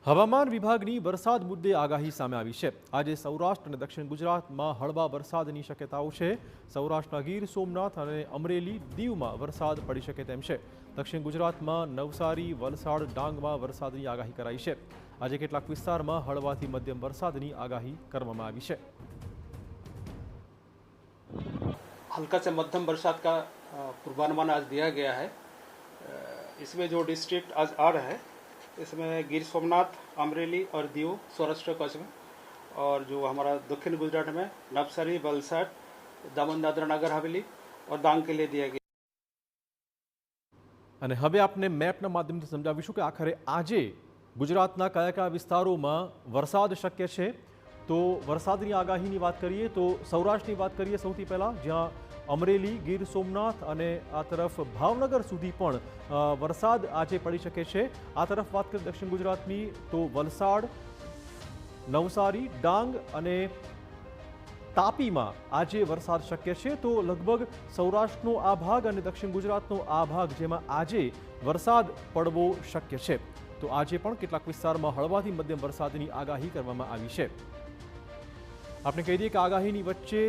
હવામાન વિભાગની વરસાદ મુદ્દે આગાહી સામે આવી છે। આજે સૌરાષ્ટ્ર અને દક્ષિણ ગુજરાતમાં હળવા વરસાદની શક્યતાઓ છે। સૌરાષ્ટ્રના ગીર સોમનાથ અને અમરેલી દીવમાં વરસાદ પડી શકે તેમ છે। દક્ષિણ ગુજરાતમાં નવસારી, વલસાડ, ડાંગમાં વરસાદની આગાહી કરાઈ છે। આજે કેટલાક વિસ્તારમાં હળવાથી મધ્યમ વરસાદની આગાહી કરવામાં આવી છે। हल्का से मध्यम बरसात का पूर्वानुमान आज दिया गया है। इसमें जो डिस्ट्रिक्ट आज आ रहा है इसमें गिर सोमनाथ, अमरेली और दीव सौराष्ट्र कच्छ में, और जो हमारा दक्षिण गुजरात में नवसारी, वलसाड, दमन दादरा नगर हवेली और डांग के लिए दिया गया। અને હવે આપને મેપના માધ્યમથી સમજાવીશું કે આખરે આજે ગુજરાતના કયા કયા વિસ્તારોમાં વરસાદ શક્ય છે। તો વરસાદની આગાહીની વાત કરીએ તો સૌરાષ્ટ્રની વાત કરીએ સૌથી પહેલાં, જ્યાં અમરેલી, ગીર સોમનાથ અને આ તરફ ભાવનગર સુધી પણ વરસાદ આજે પડી શકે છે। આ તરફ વાત કરીએ દક્ષિણ ગુજરાતની તો વલસાડ, નવસારી, ડાંગ અને તાપીમાં આજે વરસાદ શક્ય છે। તો લગભગ સૌરાષ્ટ્રનો આ ભાગ અને દક્ષિણ ગુજરાતનો આ ભાગ જેમાં આજે વરસાદ પડવો શક્ય છે। તો આજે પણ કેટલાક વિસ્તારમાં હળવાથી મધ્યમ વરસાદની આગાહી કરવામાં આવી છે। આપણે કહી દઈએ કે આગાહીની વચ્ચે